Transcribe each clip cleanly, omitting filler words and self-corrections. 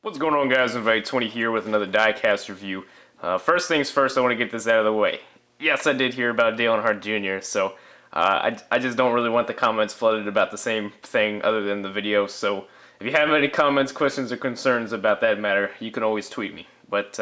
What's going on, guys? Invite20 here with another diecast review. First things first, I want to get this out of the way. Yes, I did hear about Dale Earnhardt Jr., so I just don't really want the comments flooded about the same thing other than the video, so if you have any comments, questions, or concerns about that matter, you can always tweet me. But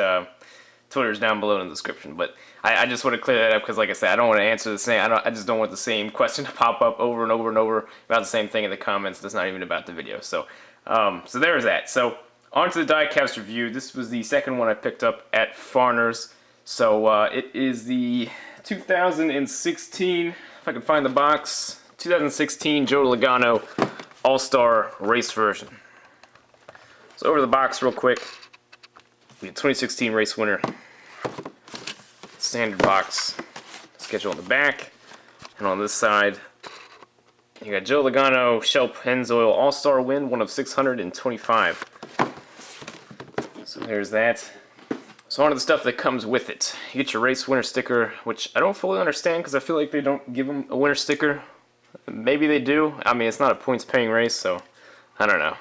Twitter's down below in the description. But I just want to clear that up because, like I said, I don't want to answer the same. I just don't want the same question to pop up over and over and over about the same thing in the comments. That's not even about the video. So there's that. So on to the diecast review. This was the second one I picked up at Farner's. So it is the 2016, if I can find the box, 2016 Joe Logano All-Star Race version. So over the box real quick. The 2016 race winner. Standard box. Schedule on the back. And on this side, you got Joe Logano Shell Pennzoil All-Star win, one of 625. So there's that. So on to the stuff that comes with it. You get your race winner sticker, which I don't fully understand because I feel like they don't give them a winner sticker. Maybe they do. I mean, it's not a points-paying race, so I don't know.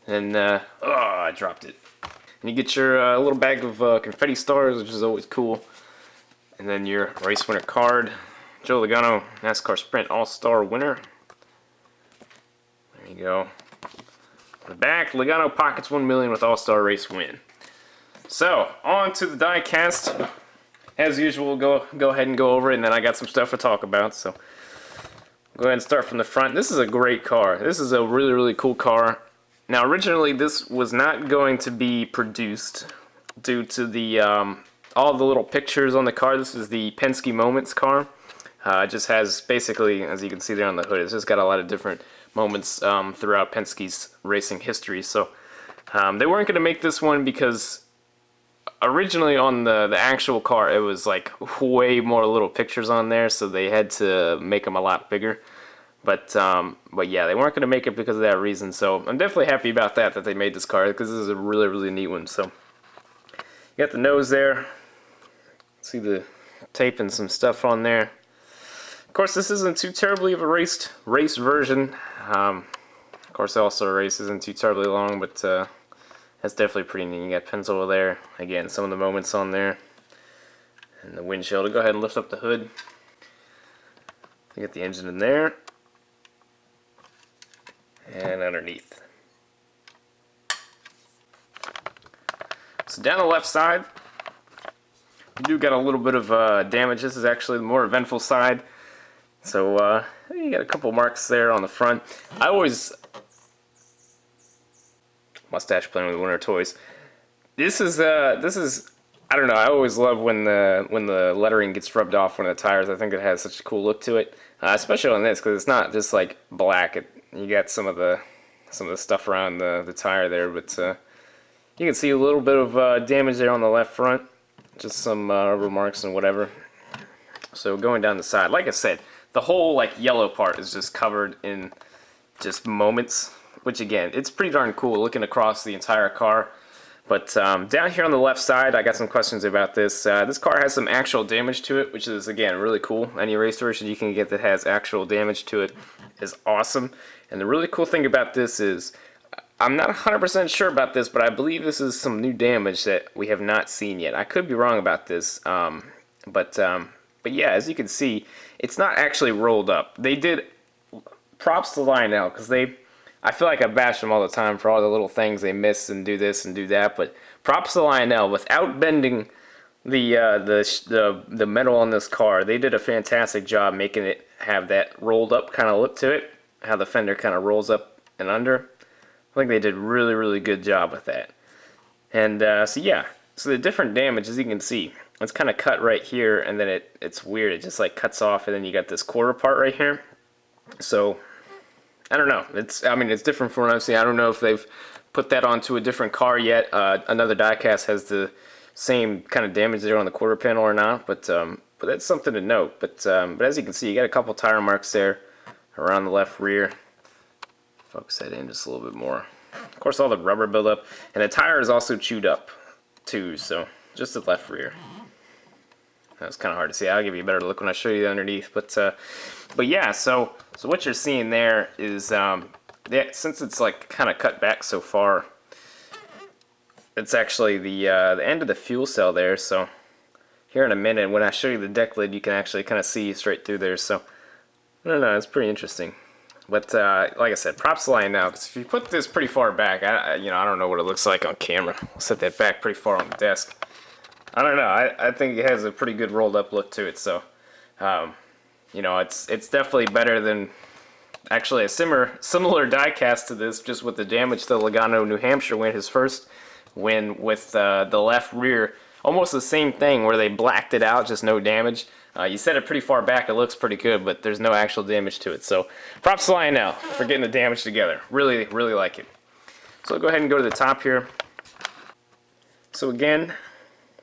And, I dropped it. And you get your little bag of confetti stars, which is always cool. And then your race winner card. Joe Logano, NASCAR Sprint All-Star winner. There you go. On the back, Logano pockets 1 million with All-Star race win. So, on to the diecast. As usual, go ahead and go over it, and then I got some stuff to talk about. So, go ahead and start from the front. This is a great car. This is a really, really cool car. Now, originally, this was not going to be produced due to the all the little pictures on the car. This is the Penske Moments car. It just has, basically, as you can see there on the hood, it's just got a lot of different moments throughout Penske's racing history. So, they weren't going to make this one because originally on the actual car, it was like way more little pictures on there, so they had to make them a lot bigger. But yeah, they weren't going to make it because of that reason. So I'm definitely happy about that they made this car because this is a really, really neat one. So you got the nose there. See the tape and some stuff on there. Of course, this isn't too terribly of a race version. Of course, also a race isn't too terribly long, but that's definitely pretty neat. You got Pennzoil there. Again, some of the moments on there. And the windshield. I'll go ahead and lift up the hood. You got the engine in there. And underneath. So down the left side, you do got a little bit of damage. This is actually the more eventful side. So you got a couple marks there on the front. I always mustache playing with winter toys. This is I don't know. I always love when the lettering gets rubbed off one of the tires. I think it has such a cool look to it, especially on this because it's not just like black. You got some of the stuff around the tire there, but you can see a little bit of damage there on the left front, just some rubber marks and whatever. So going down the side, like I said, the whole like yellow part is just covered in just moments, which again, it's pretty darn cool looking across the entire car. But down here on the left side, I got some questions about this. This car has some actual damage to it, which is, again, really cool. Any race version you can get that has actual damage to it is awesome. And the really cool thing about this is, I'm not 100% sure about this, but I believe this is some new damage that we have not seen yet. I could be wrong about this, but yeah, as you can see, it's not actually rolled up. They did, props to Lionel, because I feel like I bash them all the time for all the little things they miss and do this and do that, but props to Lionel. Without bending the metal on this car, they did a fantastic job making it have that rolled up kind of look to it, how the fender kind of rolls up and under. I think they did really, really good job with that. And so yeah, so the different damage, as you can see, it's kind of cut right here, and then it's weird. It just like cuts off, and then you got this quarter part right here. So I don't know. I mean, it's different from what I've seen. I don't know if they've put that onto a different car yet. Another diecast has the same kind of damage there on the quarter panel or not, but that's something to note. But as you can see, you got a couple tire marks there around the left rear. Focus that in just a little bit more. Of course, all the rubber buildup, and the tire is also chewed up too. So just the left rear. That was kind of hard to see. I'll give you a better look when I show you the underneath. But yeah, so what you're seeing there is, since it's like kind of cut back so far, it's actually the end of the fuel cell there. So here in a minute, when I show you the deck lid, you can actually kind of see straight through there. So I don't know, it's pretty interesting. But like I said, props line now, because if you put this pretty far back, I don't know what it looks like on camera. I'll set that back pretty far on the desk. I don't know. I think it has a pretty good rolled up look to it. So, it's definitely better than actually a similar diecast to this, just with the damage to Logano, New Hampshire win, his first win with the left rear. Almost the same thing where they blacked it out, just no damage. You set it pretty far back, it looks pretty good, but there's no actual damage to it. So props to Lionel for getting the damage together. Really, really like it. So I'll go ahead and go to the top here. So again,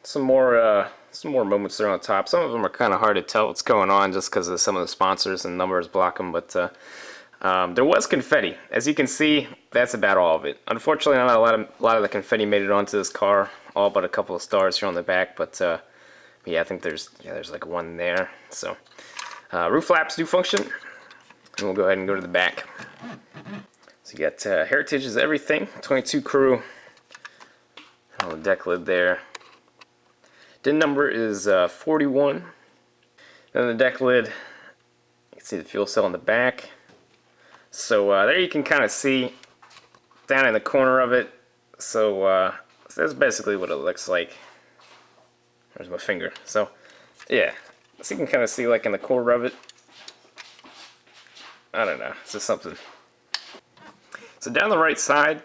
some more moments there on top. Some of them are kind of hard to tell what's going on just because of some of the sponsors and numbers block them, but there was confetti. As you can see, that's about all of it. Unfortunately, not a lot of the confetti made it onto this car, all but a couple of stars here on the back, but yeah, I think there's like one there. So roof flaps do function, and we'll go ahead and go to the back. So you got Heritage is everything, 22 crew, on the deck lid there. DIN number is 41. Then the deck lid, you can see the fuel cell in the back. So there you can kind of see down in the corner of it. So that's basically what it looks like. There's my finger. So yeah, so you can kind of see like in the corner of it. I don't know, it's just something. So down the right side,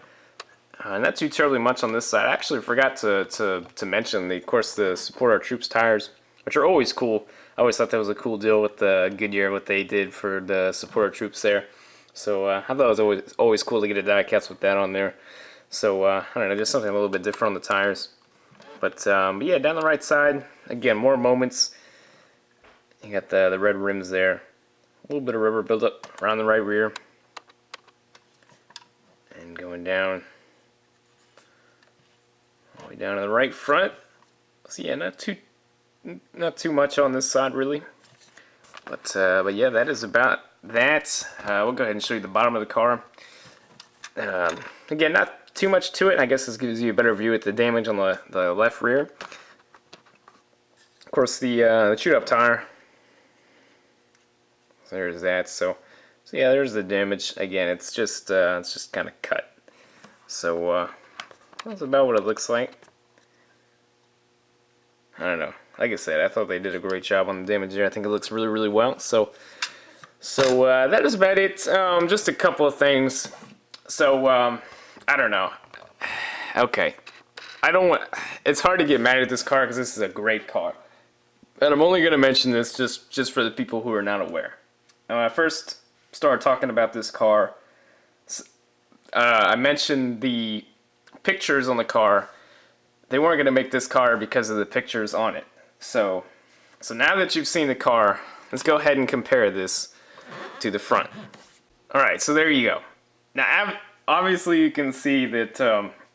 not too terribly much on this side. I actually forgot to mention, of course, the Support Our Troops tires, which are always cool. I always thought that was a cool deal with the Goodyear, what they did for the Support Our Troops there. So I thought it was always cool to get a diecast with that on there. So I don't know, just something a little bit different on the tires. But yeah, down the right side, again, more moments. You got the red rims there. A little bit of rubber buildup around the right rear. And going down, all the way down to the right front. So yeah, not too much on this side really. But yeah, that is about that. We'll go ahead and show you the bottom of the car. Again, not too much to it. I guess this gives you a better view at the damage on the left rear. Of course, the chewed-up tire. So there's that. So yeah, there's the damage. Again, it's just kind of cut. So that's about what it looks like. I don't know. Like I said, I thought they did a great job on the damage there. I think it looks really, really well. So that is about it. Just a couple of things. So I don't know. Okay, it's hard to get mad at this car because this is a great car, and I'm only going to mention this just for the people who are not aware. When I first started talking about this car, I mentioned the pictures on the car. They weren't going to make this car because of the pictures on it. So now that you've seen the car, let's go ahead and compare this to the front. Alright, so there you go. Now, obviously you can see that,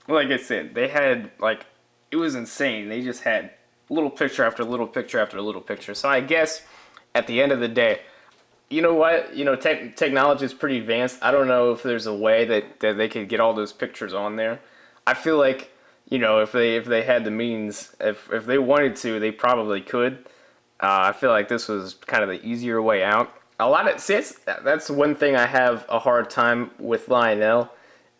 like I said, they had, it was insane. They just had little picture after little picture after little picture. So I guess, at the end of the day, you know what? Technology is pretty advanced. I don't know if there's a way that they could get all those pictures on there. I feel like, if they had the means, if they wanted to, they probably could. I feel like this was kind of the easier way out. That's one thing I have a hard time with Lionel,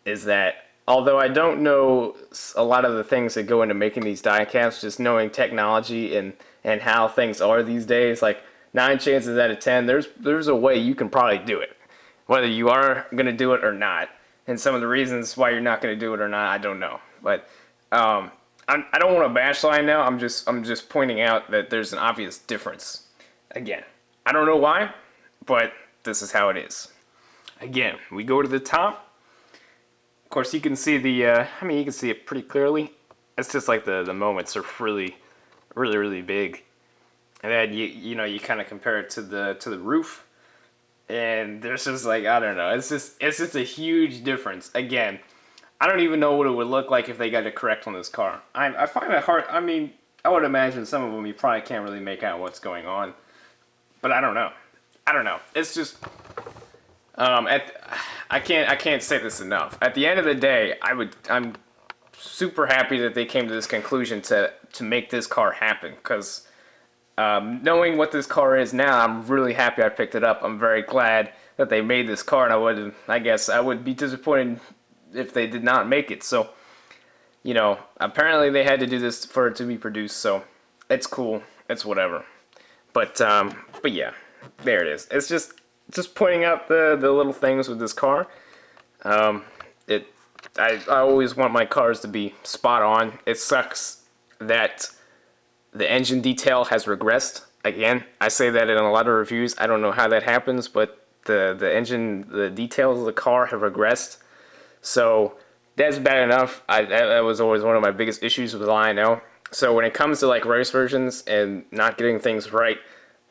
is that although I don't know a lot of the things that go into making these diecasts, just knowing technology and how things are these days, 9 chances out of 10, there's a way you can probably do it, whether you are going to do it or not. And some of the reasons why you're not going to do it or not, I don't know. But I don't want to bash Lionel. I'm just pointing out that there's an obvious difference. Again, I don't know why, but this is how it is. Again, we go to the top. Of course, you can see you can see it pretty clearly. It's just like the moments are really, really, really big. And then you kind of compare it to the roof, and there's just I don't know. It's just a huge difference. Again, I don't even know what it would look like if they got it correct on this car. I find it hard. I mean, I would imagine some of them you probably can't really make out what's going on, but I don't know. It's just I can't say this enough. At the end of the day, I'm super happy that they came to this conclusion to make this car happen, because knowing what this car is now, I'm really happy I picked it up. I'm very glad that they made this car, and I guess I would be disappointed if they did not make it. So, you know, apparently they had to do this for it to be produced, so it's cool. It's whatever. But yeah, there it is. It's just pointing out the little things with this car. I always want my cars to be spot on. It sucks that the engine detail has regressed. Again, I say that in a lot of reviews. I don't know how that happens, but the details of the car have regressed. So that's bad enough. That was always one of my biggest issues with Lionel. So when it comes to like race versions and not getting things right,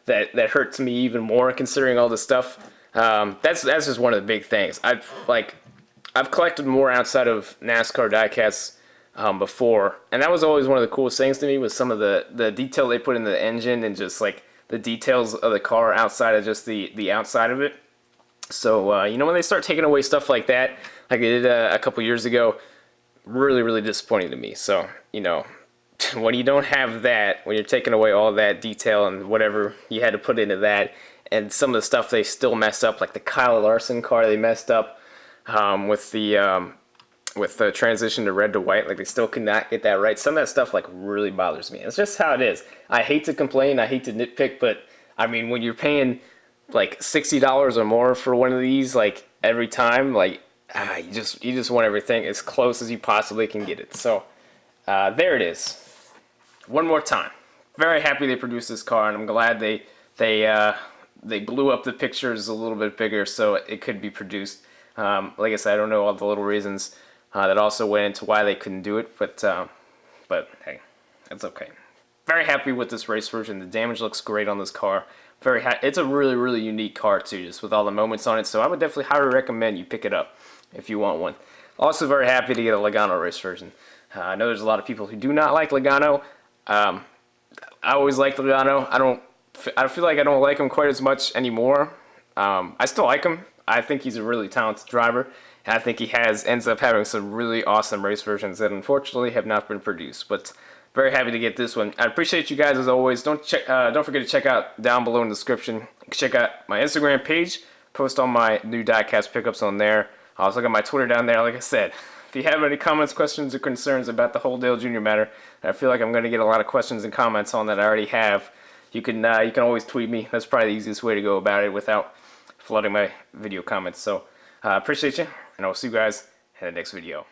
that hurts me even more, considering all this stuff. That's just one of the big things. I've collected more outside of NASCAR Diecasts before, and that was always one of the coolest things to me, was some of the detail they put in the engine and just like the details of the car outside of just the outside of it. So you know, when they start taking away stuff like that, like they did a couple years ago, really disappointing to me. So, you know, when you don't have that, when you're taking away all that detail and whatever you had to put into that, and some of the stuff they still messed up, like the Kyle Larson car, they messed up with the transition to red to white. Like, they still could not get that right. Some of that stuff like really bothers me. It's just how it is. I hate to complain, I hate to nitpick, but I mean, when you're paying like $60 or more for one of these, like every time, like you just want everything as close as you possibly can get it. So there it is. One more time. Very happy they produced this car, and I'm glad they blew up the pictures a little bit bigger so it could be produced. Like I said, I don't know all the little reasons that also went into why they couldn't do it, but hey, that's okay. Very happy with this race version. The damage looks great on this car. It's a really unique car too, just with all the moments on it. So I would definitely highly recommend you pick it up if you want one. Also very happy to get a Logano race version. I know there's a lot of people who do not like Logano. I always liked Logano. I feel like I don't like him quite as much anymore. I still like him. I think he's a really talented driver, and I think he ends up having some really awesome race versions that unfortunately have not been produced. But very happy to get this one. I appreciate you guys as always. Don't forget to check out down below in the description. Check out my Instagram page. Post all my new diecast pickups on there. I also got my Twitter down there. Like I said, if you have any comments, questions, or concerns about the whole Dale Jr. matter, I feel like I'm going to get a lot of questions and comments on that I already have. You can always tweet me. That's probably the easiest way to go about it without flooding my video comments. So appreciate you, and I'll see you guys in the next video.